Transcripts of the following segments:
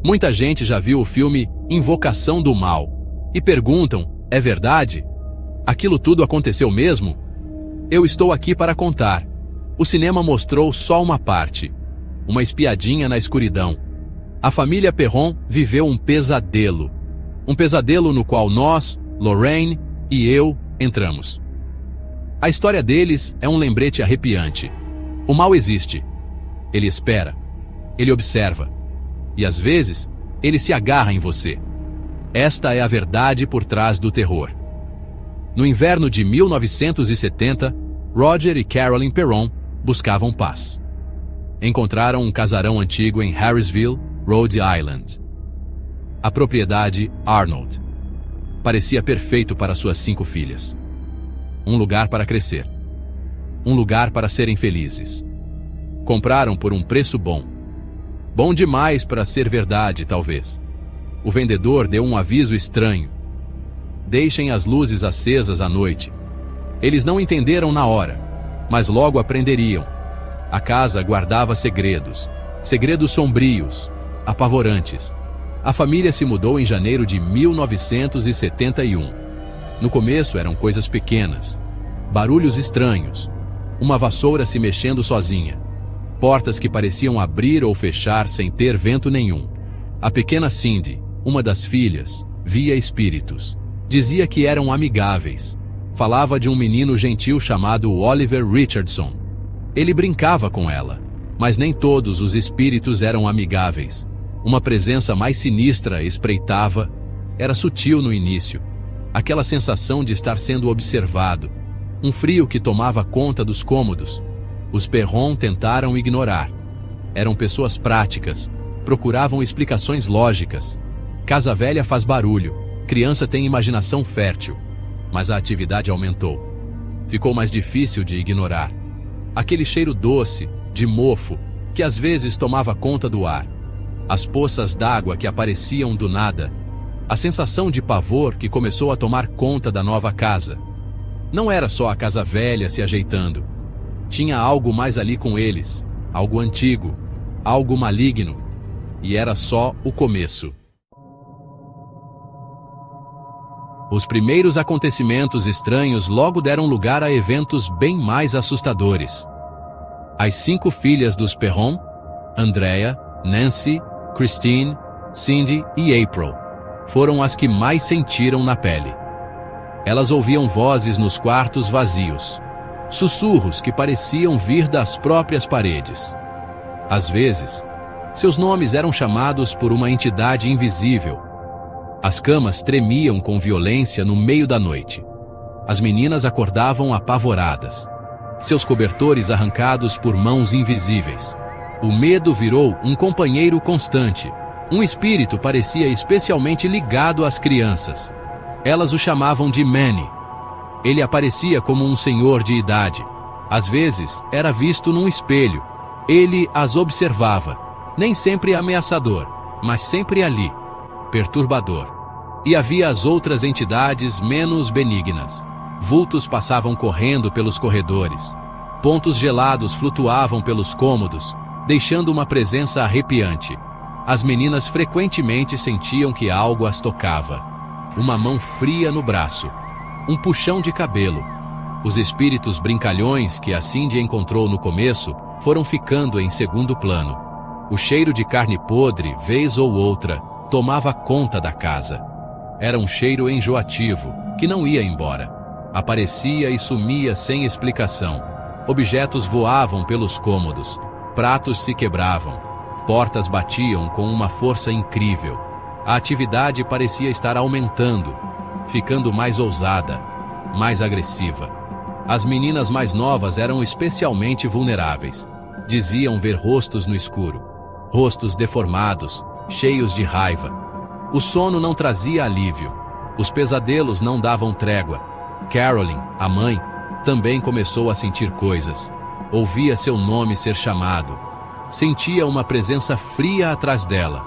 Muita gente já viu o filme Invocação do Mal e perguntam: é verdade? Aquilo tudo aconteceu mesmo? Eu estou aqui para contar. O cinema mostrou só uma parte. Uma espiadinha na escuridão. A família Perron viveu um pesadelo. Um pesadelo no qual nós, Lorraine e eu, entramos. A história deles é um lembrete arrepiante. O mal existe. Ele espera. Ele observa. E às vezes, ele se agarra em você. Esta é a verdade por trás do terror. No inverno de 1970, Roger e Carolyn Perron buscavam paz. Encontraram um casarão antigo em Harrisville, Rhode Island. A propriedade Arnold parecia perfeito para suas 5 filhas. Um lugar para crescer. Um lugar para serem felizes. Compraram por um preço bom. Bom demais para ser verdade, talvez. O vendedor deu um aviso estranho. Deixem as luzes acesas à noite. Eles não entenderam na hora, mas logo aprenderiam. A casa guardava segredos. Segredos sombrios, apavorantes. A família se mudou em janeiro de 1971. No começo eram coisas pequenas. Barulhos estranhos. Uma vassoura se mexendo sozinha. Portas que pareciam abrir ou fechar sem ter vento nenhum. A pequena Cindy, uma das filhas, via espíritos. Dizia que eram amigáveis. Falava de um menino gentil chamado Oliver Richardson. Ele brincava com ela, mas nem todos os espíritos eram amigáveis. Uma presença mais sinistra espreitava. Era sutil no início. Aquela sensação de estar sendo observado. Um frio que tomava conta dos cômodos. Os Perron tentaram ignorar. Eram pessoas práticas. Procuravam explicações lógicas. Casa velha faz barulho. Criança tem imaginação fértil. Mas a atividade aumentou. Ficou mais difícil de ignorar. Aquele cheiro doce, de mofo, que às vezes tomava conta do ar. As poças d'água que apareciam do nada. A sensação de pavor que começou a tomar conta da nova casa. Não era só a casa velha se ajeitando. Tinha algo mais ali com eles. Algo antigo. Algo maligno. E era só o começo. Os primeiros acontecimentos estranhos logo deram lugar a eventos bem mais assustadores. As 5 filhas dos Perron, Andrea, Nancy, Christine, Cindy e April, foram as que mais sentiram na pele. Elas ouviam vozes nos quartos vazios, sussurros que pareciam vir das próprias paredes. Às vezes, seus nomes eram chamados por uma entidade invisível. As camas tremiam com violência no meio da noite. As meninas acordavam apavoradas. Seus cobertores arrancados por mãos invisíveis. O medo virou um companheiro constante. Um espírito parecia especialmente ligado às crianças. Elas o chamavam de Manny. Ele aparecia como um senhor de idade. Às vezes, era visto num espelho. Ele as observava. Nem sempre ameaçador, mas sempre ali. Perturbador. E havia as outras entidades menos benignas. Vultos passavam correndo pelos corredores. Pontos gelados flutuavam pelos cômodos, deixando uma presença arrepiante. As meninas frequentemente sentiam que algo as tocava. Uma mão fria no braço. Um puxão de cabelo. Os espíritos brincalhões que a Cindy encontrou no começo foram ficando em segundo plano. O cheiro de carne podre, vez ou outra, tomava conta da casa. Era um cheiro enjoativo, que não ia embora. Aparecia e sumia sem explicação. Objetos voavam pelos cômodos. Pratos se quebravam. Portas batiam com uma força incrível. A atividade parecia estar aumentando, ficando mais ousada, mais agressiva. As meninas mais novas eram especialmente vulneráveis. Diziam ver rostos no escuro. Rostos deformados, cheios de raiva. O sono não trazia alívio. Os pesadelos não davam trégua. Carolyn, a mãe, também começou a sentir coisas. Ouvia seu nome ser chamado. Sentia uma presença fria atrás dela.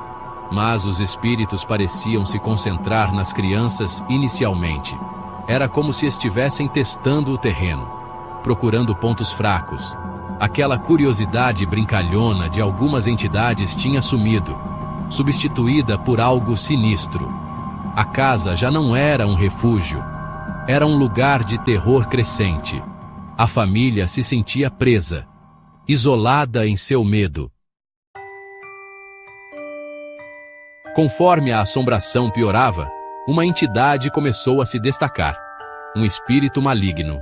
Mas os espíritos pareciam se concentrar nas crianças inicialmente. Era como se estivessem testando o terreno, procurando pontos fracos. Aquela curiosidade brincalhona de algumas entidades tinha sumido. substituída por algo sinistro. A casa já não era um refúgio, era um lugar de terror crescente. A família se sentia presa, isolada em seu medo. Conforme a assombração piorava, uma entidade começou a se destacar, um espírito maligno.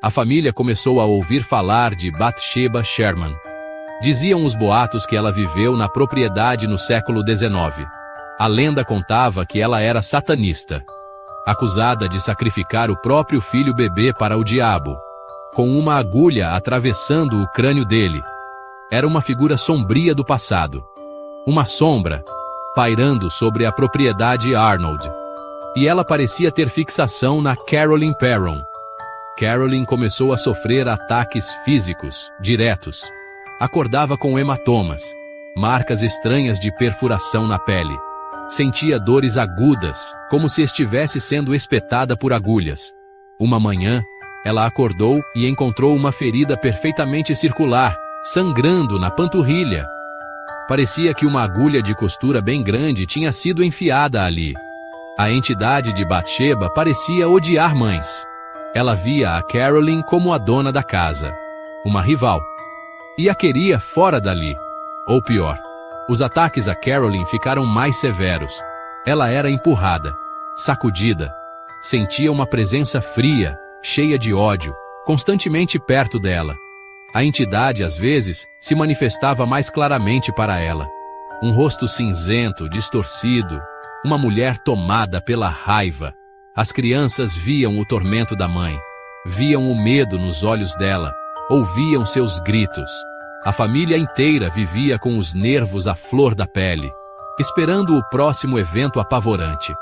A família começou a ouvir falar de Bathsheba Sherman. Diziam os boatos que ela viveu na propriedade no século XIX. A lenda contava que ela era satanista, acusada de sacrificar o próprio filho bebê para o diabo, com uma agulha atravessando o crânio dele. Era uma figura sombria do passado, uma sombra pairando sobre a propriedade Arnold. E ela parecia ter fixação na Carolyn Perron. Carolyn começou a sofrer ataques físicos diretos. Acordava com hematomas, marcas estranhas de perfuração na pele. Sentia dores agudas, como se estivesse sendo espetada por agulhas. Uma manhã, ela acordou e encontrou uma ferida perfeitamente circular, sangrando na panturrilha. Parecia que uma agulha de costura bem grande tinha sido enfiada ali. A entidade de Bathsheba parecia odiar mães. Ela via a Carolyn como a dona da casa, uma rival, e a queria fora dali. Ou pior, os ataques a Carolyn ficaram mais severos. Ela era empurrada, sacudida, sentia uma presença fria, cheia de ódio, constantemente perto dela. A entidade, às vezes, se manifestava mais claramente para ela. Um rosto cinzento, distorcido, uma mulher tomada pela raiva. As crianças viam o tormento da mãe, viam o medo nos olhos dela, ouviam seus gritos. A família inteira vivia com os nervos à flor da pele, esperando o próximo evento apavorante.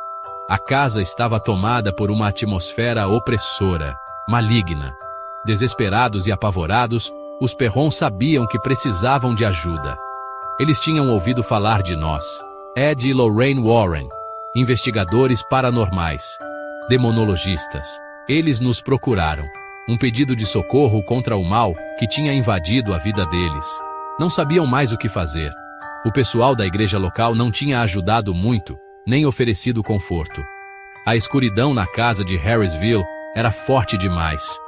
A casa estava tomada por uma atmosfera opressora, maligna. Desesperados e apavorados, os Perron sabiam que precisavam de ajuda. Eles tinham ouvido falar de nós, Ed e Lorraine Warren, investigadores paranormais, demonologistas. Eles nos procuraram. Um pedido de socorro contra o mal que tinha invadido a vida deles. Não sabiam mais o que fazer. O pessoal da igreja local não tinha ajudado muito, nem oferecido conforto. A escuridão na casa de Harrisville era forte demais,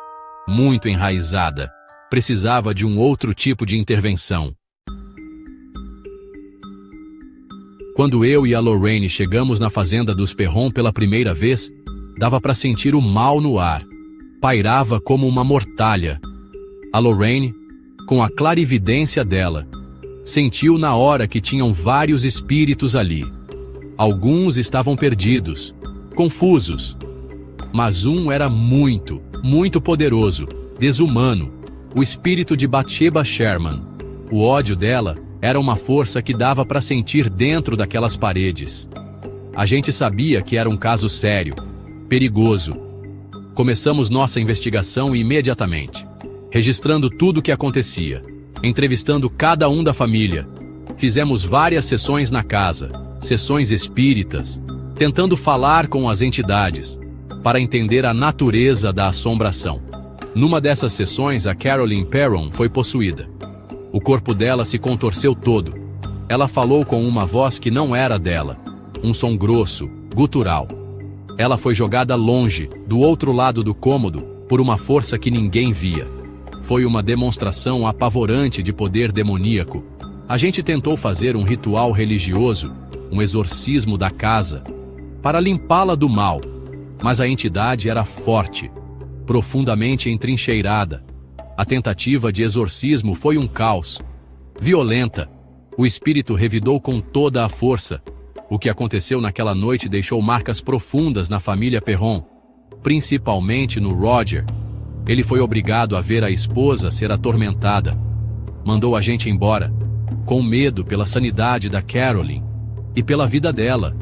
muito enraizada. Precisava de um outro tipo de intervenção. Quando eu e a Lorraine chegamos na fazenda dos Perron pela primeira vez, dava para sentir o mal no ar. Pairava como uma mortalha. A Lorraine, com a clarividência dela, sentiu na hora que tinham vários espíritos ali. Alguns estavam perdidos, confusos. Mas um era muito, muito poderoso, desumano, o espírito de Bathsheba Sherman. O ódio dela era uma força que dava para sentir dentro daquelas paredes. A gente sabia que era um caso sério, perigoso. Começamos nossa investigação imediatamente, registrando tudo o que acontecia, entrevistando cada um da família. Fizemos várias sessões na casa, sessões espíritas, tentando falar com as entidades, para entender a natureza da assombração. Numa dessas sessões, a Carolyn Perron foi possuída. O corpo dela se contorceu todo. Ela falou com uma voz que não era dela, um som grosso, gutural. Ela foi jogada longe, do outro lado do cômodo, por uma força que ninguém via. Foi uma demonstração apavorante de poder demoníaco. A gente tentou fazer um ritual religioso, um exorcismo da casa, para limpá-la do mal, mas a entidade era forte, profundamente entrincheirada. A tentativa de exorcismo foi um caos. Violenta, o espírito revidou com toda a força. O que aconteceu naquela noite deixou marcas profundas na família Perron, principalmente no Roger. Ele foi obrigado a ver a esposa ser atormentada. Mandou a gente embora, com medo pela sanidade da Carolyn e pela vida dela.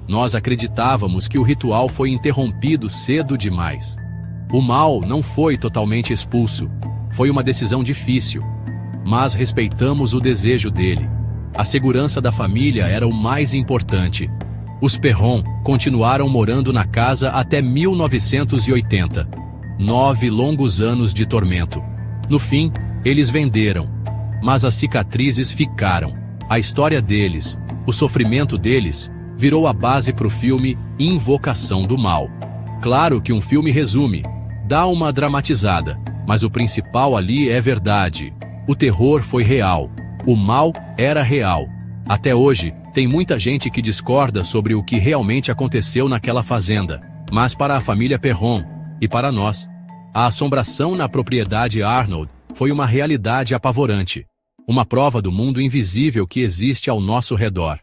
Nós acreditávamos que o ritual foi interrompido cedo demais. O mal não foi totalmente expulso. Foi uma decisão difícil, mas respeitamos o desejo dele. A segurança da família era o mais importante. Os Perron continuaram morando na casa até 1980. 9 longos anos de tormento. No fim, eles venderam, mas as cicatrizes ficaram. A história deles, O sofrimento deles virou a base para o filme Invocação do Mal. Claro que um filme resume, dá uma dramatizada, mas o principal ali é verdade. O terror foi real, o mal era real. Até hoje, tem muita gente que discorda sobre o que realmente aconteceu naquela fazenda, mas para a família Perron, e para nós, a assombração na propriedade Arnold foi uma realidade apavorante, uma prova do mundo invisível que existe ao nosso redor.